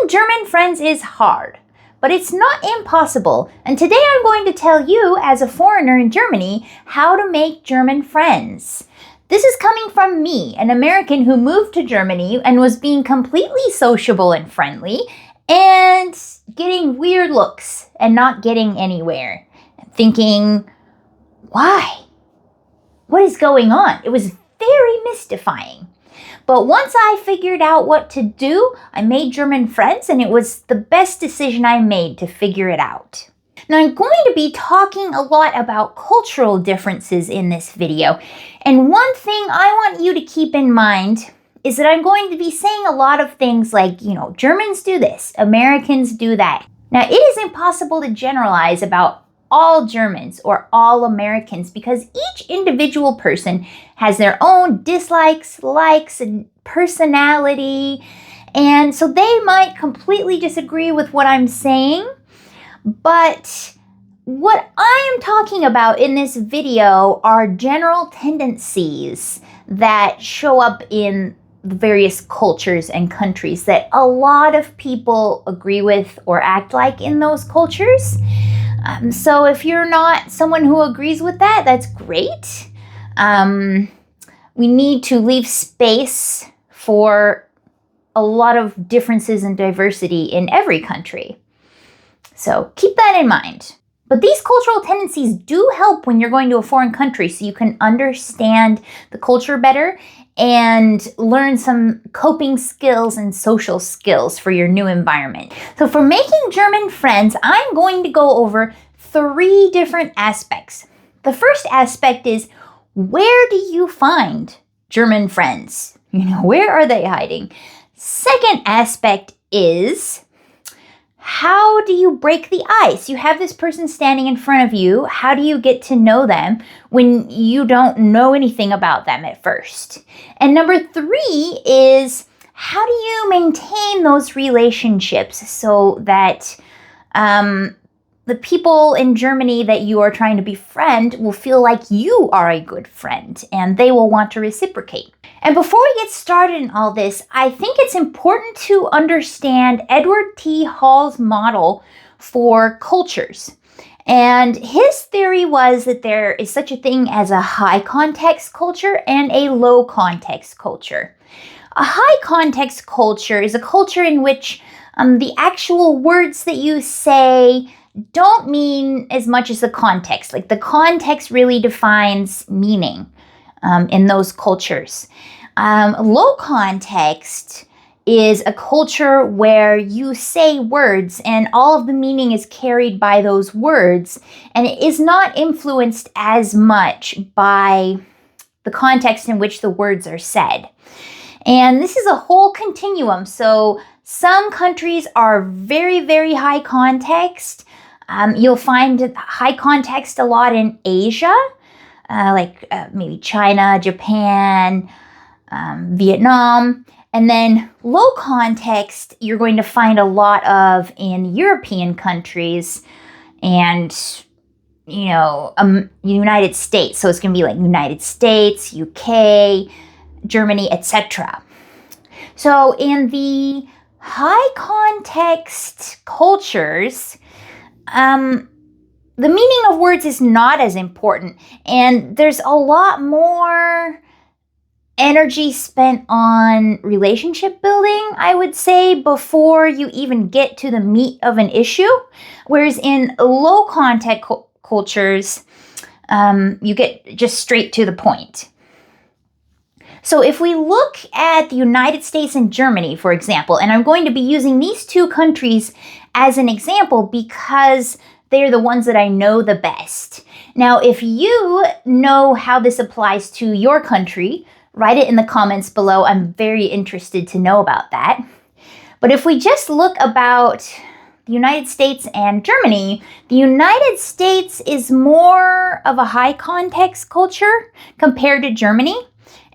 German friends is hard, but it's not impossible. And today I'm going to tell you, as a foreigner in Germany, how to make German friends. This is coming from me, an American who moved to Germany and was being completely sociable and friendly and getting weird looks and not getting anywhere. Thinking, why? What is going on? It was very mystifying. But once I figured out what to do, I made German friends, and it was the best decision I made to figure it out. Now, I'm going to be talking a lot about cultural differences in this video. And one thing I want you to keep in mind is that I'm going to be saying a lot of things like, Germans do this, Americans do that. Now, it is impossible to generalize about all Germans or all Americans because each individual person has their own dislikes, likes, and personality. And so they might completely disagree with what I'm saying. But what I am talking about in this video are general tendencies that show up in the various cultures and countries that a lot of people agree with or act like in those cultures. So if you're not someone who agrees with that, that's great. We need to leave space for a lot of differences and diversity in every country. So keep that in mind. But these cultural tendencies do help when you're going to a foreign country so you can understand the culture better and learn some coping skills and social skills for your new environment. So for making German friends, I'm going to go over 3 different aspects. The first aspect is, where do you find German friends? Where are they hiding? Second aspect is, how do you break the ice? You have this person standing in front of you. How do you get to know them when you don't know anything about them at first? And number 3 is, how do you maintain those relationships so that the people in Germany that you are trying to befriend will feel like you are a good friend and they will want to reciprocate? And before we get started in all this, I think it's important to understand Edward T. Hall's model for cultures. And his theory was that there is such a thing as a high context culture and a low context culture. A high context culture is a culture in which the actual words that you say don't mean as much as the context. Like, the context really defines meaning in those cultures. Low context is a culture where you say words and all of the meaning is carried by those words, and it is not influenced as much by the context in which the words are said. And this is a whole continuum. So some countries are very, very high context. You'll find high context a lot in Asia, maybe China, Japan, Vietnam. And then low context, you're going to find a lot of in European countries and, United States. So it's going to be like United States, UK, Germany, etc. So in the high context cultures, the meaning of words is not as important, and there's a lot more energy spent on relationship building, I would say, before you even get to the meat of an issue. Whereas in low context cultures, you get just straight to the point. So if we look at the United States and Germany, for example, and I'm going to be using these 2 countries as an example because they're the ones that I know the best. Now, if you know how this applies to your country, write it in the comments below. I'm very interested to know about that. But if we just look about the United States and Germany, the United States is more of a high context culture compared to Germany.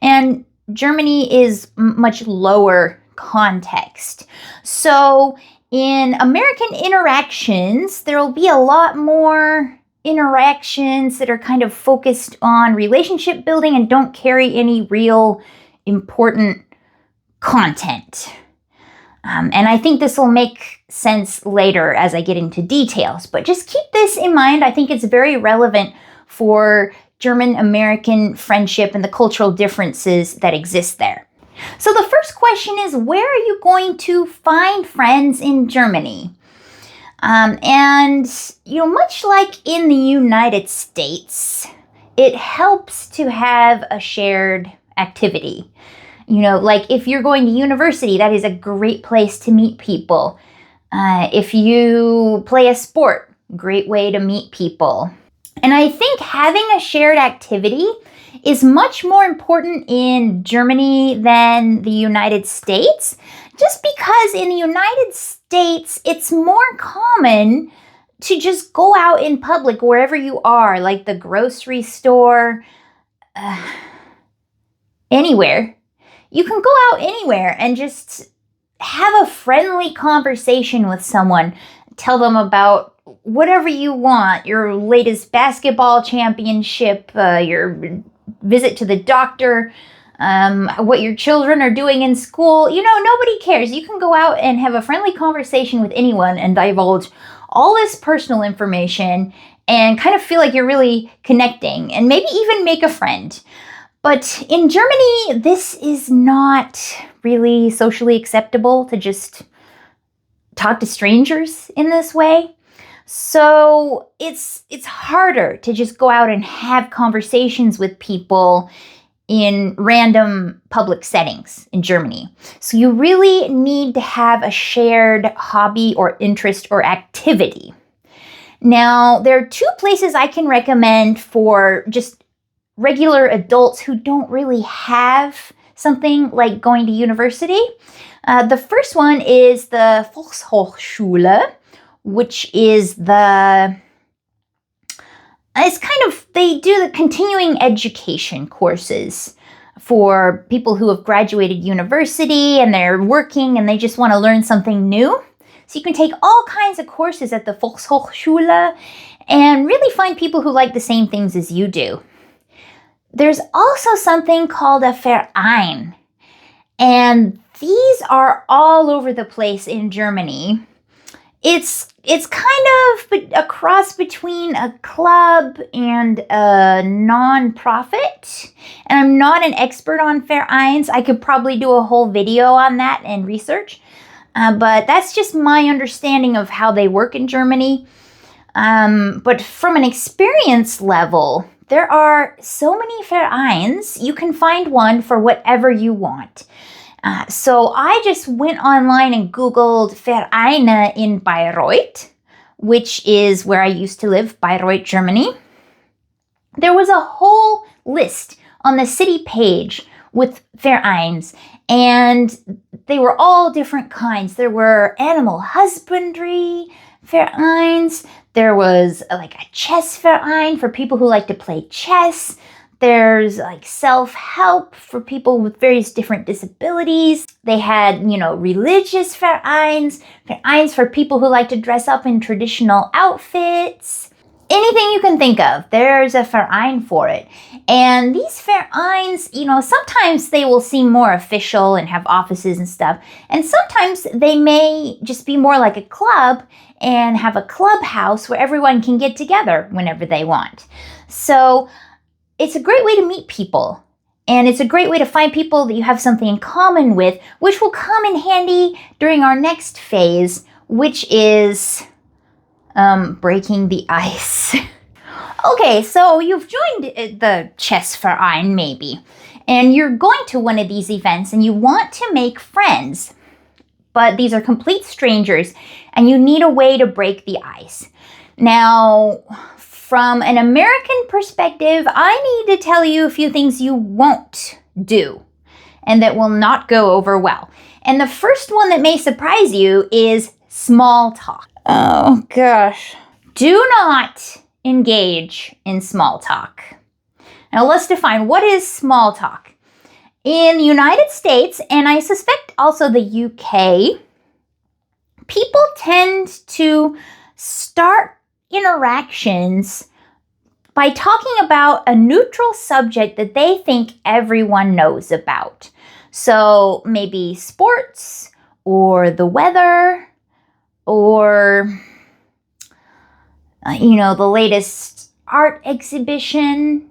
And Germany is much lower context. So in American interactions, there will be a lot more interactions that are kind of focused on relationship building and don't carry any real important content. And I think this will make sense later as I get into details. But just keep this in mind. I think it's very relevant for German-American friendship and the cultural differences that exist there. So the first question is, where are you going to find friends in Germany? And, much like in the United States, it helps to have a shared activity. Like if you're going to university, that is a great place to meet people. If you play a sport, great way to meet people. And I think having a shared activity is much more important in Germany than the United States, just because in the United States, it's more common to just go out in public wherever you are, like the grocery store, anywhere. You can go out anywhere and just have a friendly conversation with someone. Tell them about whatever you want, your latest basketball championship, your visit to the doctor, what your children are doing in school. Nobody cares. You can go out and have a friendly conversation with anyone and divulge all this personal information and kind of feel like you're really connecting and maybe even make a friend. But in Germany, this is not really socially acceptable to just talk to strangers in this way. So it's harder to just go out and have conversations with people in random public settings in Germany. So you really need to have a shared hobby or interest or activity. Now, there are two places I can recommend for just regular adults who don't really have something like going to university. The first one is the Volkshochschule, which is they do the continuing education courses for people who have graduated university and they're working and they just want to learn something new. So you can take all kinds of courses at the Volkshochschule and really find people who like the same things as you do. There's also something called a Verein, and these are all over the place in Germany. It's kind of a cross between a club and a non-profit, and I'm not an expert on Vereins. I could probably do a whole video on that and research, but that's just my understanding of how they work in Germany. But from an experience level, there are so many Vereins, you can find one for whatever you want. So I just went online and Googled Vereine in Bayreuth, which is where I used to live, Bayreuth, Germany. There was a whole list on the city page with Vereins, and they were all different kinds. There were animal husbandry Vereins. There was like a chess Verein for people who like to play chess. There's like self-help for people with various different disabilities. They had, religious Vereins for people who like to dress up in traditional outfits. Anything you can think of, there's a Verein for it. And these Vereins, sometimes they will seem more official and have offices and stuff. And sometimes they may just be more like a club and have a clubhouse where everyone can get together whenever they want. So it's a great way to meet people. And it's a great way to find people that you have something in common with, which will come in handy during our next phase, which is breaking the ice. Okay, so you've joined the chess Verein maybe, and you're going to one of these events and you want to make friends, but these are complete strangers and you need a way to break the ice. Now, from an American perspective, I need to tell you a few things you won't do and that will not go over well. And the first one that may surprise you is small talk. Oh gosh. Do not engage in small talk. Now let's define what is small talk. In the United States, and I suspect also the UK, people tend to start interactions by talking about a neutral subject that they think everyone knows about. So maybe sports or the weather, or, the latest art exhibition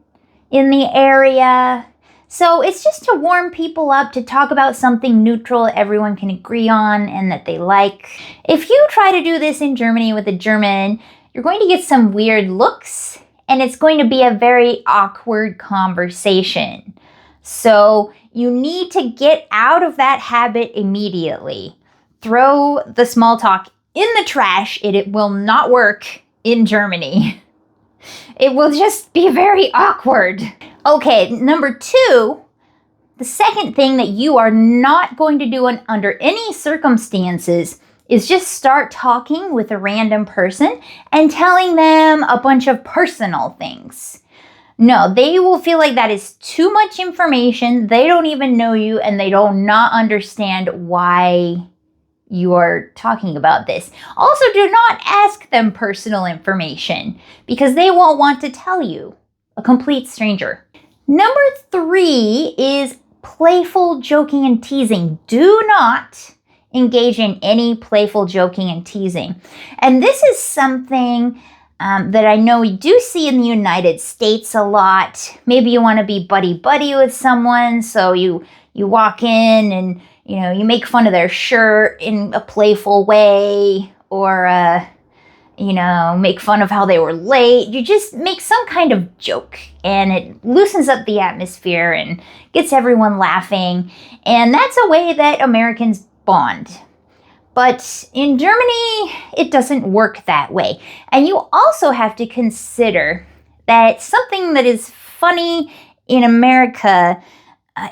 in the area. So it's just to warm people up, to talk about something neutral everyone can agree on and that they like. If you try to do this in Germany with a German, you're going to get some weird looks, and it's going to be a very awkward conversation. So you need to get out of that habit immediately. Throw the small talk in the trash. It will not work in Germany. It will just be very awkward. Okay, number 2, the second thing that you are not going to do under any circumstances is just start talking with a random person and telling them a bunch of personal things. No, they will feel like that is too much information. They don't even know you, and they do not understand why you are talking about this. Also, do not ask them personal information because they won't want to tell you. A complete stranger. Number 3 is playful joking and teasing. Do not engage in any playful joking and teasing. And this is something that I know we do see in the United States a lot. Maybe you want to be buddy-buddy with someone, so you walk in and you make fun of their shirt in a playful way, or make fun of how they were late. You just make some kind of joke, and it loosens up the atmosphere and gets everyone laughing. And that's a way that Americans bond. But in Germany, it doesn't work that way. And you also have to consider that something that is funny in America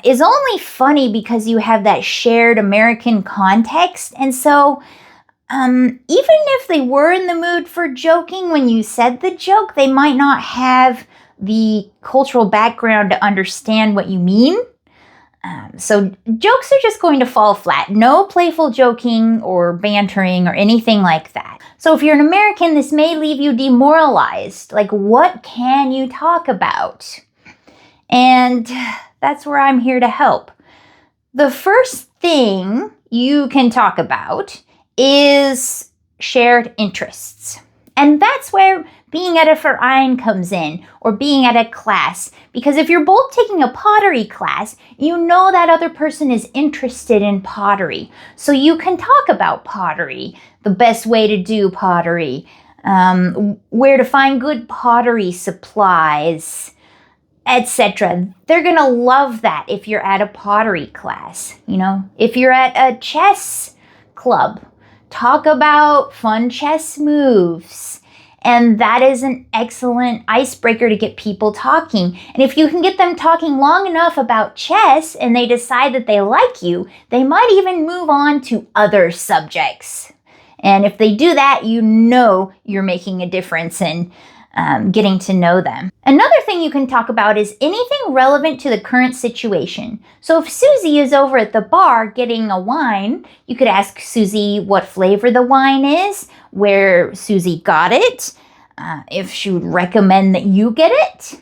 is only funny because you have that shared American context. And so even if they were in the mood for joking when you said the joke, they might not have the cultural background to understand what you mean. So jokes are just going to fall flat. No playful joking or bantering or anything like that. So if you're an American, this may leave you demoralized. Like, what can you talk about? And that's where I'm here to help. The first thing you can talk about is shared interests. And that's where being at a Verein comes in, or being at a class. Because if you're both taking a pottery class, you know that other person is interested in pottery. So you can talk about pottery, the best way to do pottery, where to find good pottery supplies, etc. They're gonna love that if you're at a pottery class. If you're at a chess club, talk about fun chess moves. And that is an excellent icebreaker to get people talking. And if you can get them talking long enough about chess and they decide that they like you, they might even move on to other subjects. And if they do that, you're making a difference in getting to know them. Another thing you can talk about is anything relevant to the current situation. So if Susie is over at the bar getting a wine, you could ask Susie what flavor the wine is, where Susie got it, if she would recommend that you get it,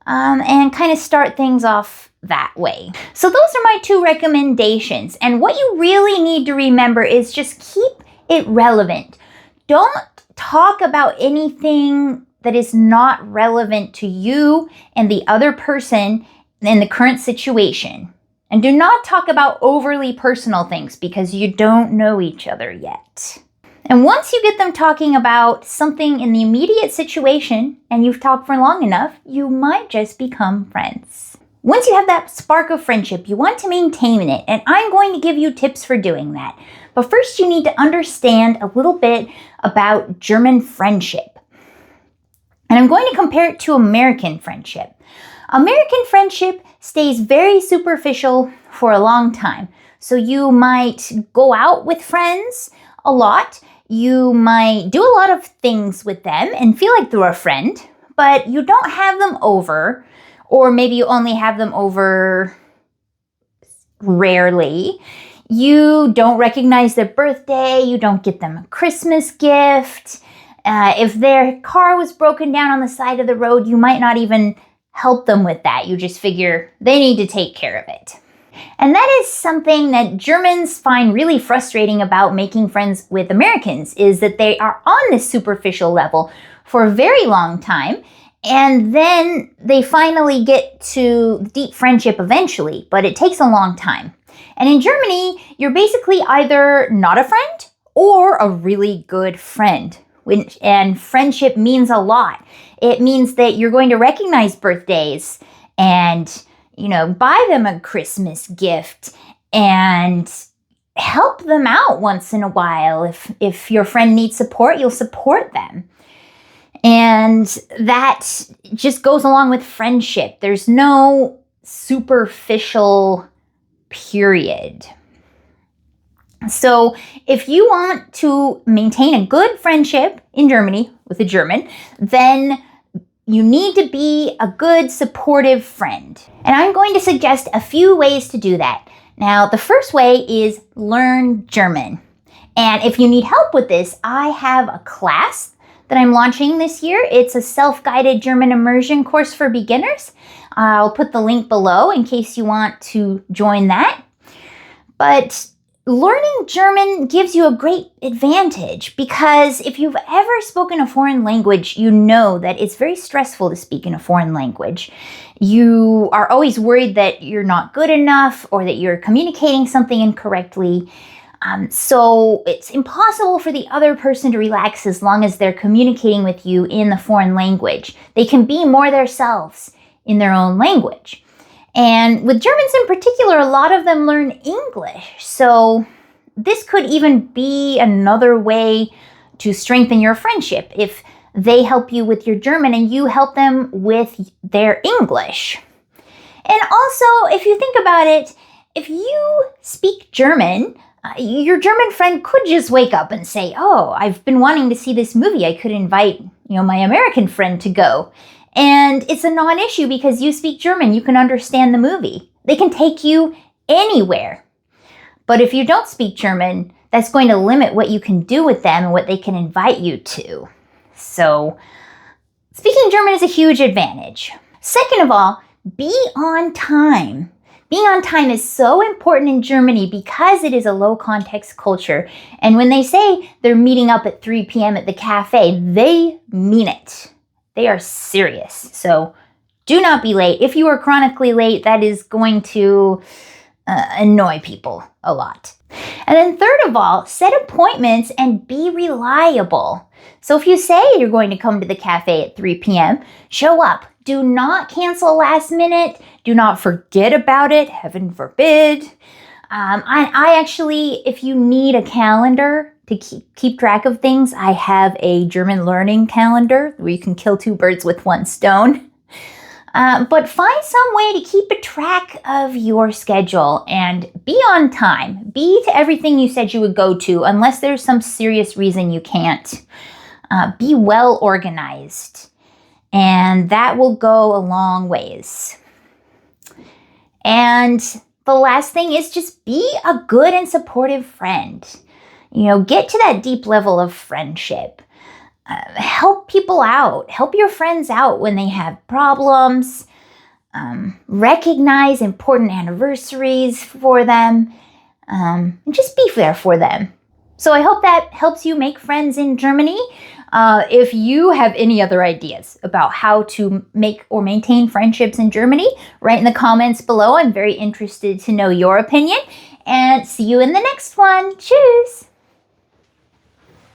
and kind of start things off that way. So those are my 2 recommendations. And what you really need to remember is just keep it relevant. Don't talk about anything that is not relevant to you and the other person in the current situation. And do not talk about overly personal things because you don't know each other yet. And once you get them talking about something in the immediate situation and you've talked for long enough, you might just become friends. Once you have that spark of friendship, you want to maintain it, and I'm going to give you tips for doing that. But first, you need to understand a little bit about German friendship. And I'm going to compare it to American friendship. American friendship stays very superficial for a long time. So you might go out with friends a lot. You might do a lot of things with them and feel like they're a friend, but you don't have them over, or maybe you only have them over rarely. You don't recognize their birthday. You don't get them a Christmas gift. If their car was broken down on the side of the road, you might not even help them with that. You just figure they need to take care of it. And that is something that Germans find really frustrating about making friends with Americans, is that they are on this superficial level for a very long time, and then they finally get to deep friendship eventually, but it takes a long time. And in Germany, you're basically either not a friend or a really good friend. And friendship means a lot. It means that you're going to recognize birthdays and, buy them a Christmas gift and help them out once in a while. If your friend needs support, you'll support them. And that just goes along with friendship. There's no superficial period. So if you want to maintain a good friendship in Germany with a German, then you need to be a good, supportive friend. And I'm going to suggest a few ways to do that. Now, the first way is learn German. And if you need help with this, I have a class that I'm launching this year. It's a self-guided German immersion course for beginners. I'll put the link below in case you want to join that. But learning German gives you a great advantage, because if you've ever spoken a foreign language, you know that it's very stressful to speak in a foreign language. You are always worried that you're not good enough or that you're communicating something incorrectly. So it's impossible for the other person to relax as long as they're communicating with you in the foreign language. They can be more themselves in their own language. And with Germans in particular, a lot of them learn English. So this could even be another way to strengthen your friendship if they help you with your German and you help them with their English. And also, if you think about it, if you speak German, your German friend could just wake up and say, "Oh, I've been wanting to see this movie. I could invite, my American friend to go." And it's a non-issue because you speak German. You can understand the movie. They can take you anywhere. But if you don't speak German, that's going to limit what you can do with them and what they can invite you to. So speaking German is a huge advantage. Second of all, be on time. Being on time is so important in Germany because it is a low context culture. And when they say they're meeting up at 3 p.m. at the cafe, they mean it. They are serious. So do not be late. If you are chronically late, that is going to annoy people a lot. And then third of all, set appointments and be reliable. So if you say you're going to come to the cafe at 3 p.m., show up. Do not cancel last minute. Do not forget about it. Heaven forbid. I actually, if you need a calendar to keep track of things, I have a German learning calendar where you can kill two birds with one stone. But find some way to keep a track of your schedule and be on time. Be to everything you said you would go to, unless there's some serious reason you can't. Be well organized, and that will go a long ways. And the last thing is just be a good and supportive friend. Get to that deep level of friendship. Help people out. Help your friends out when they have problems. Recognize important anniversaries for them. And just be there for them. So I hope that helps you make friends in Germany. If you have any other ideas about how to make or maintain friendships in Germany, write in the comments below. I'm very interested to know your opinion. And see you in the next one. Tschüss!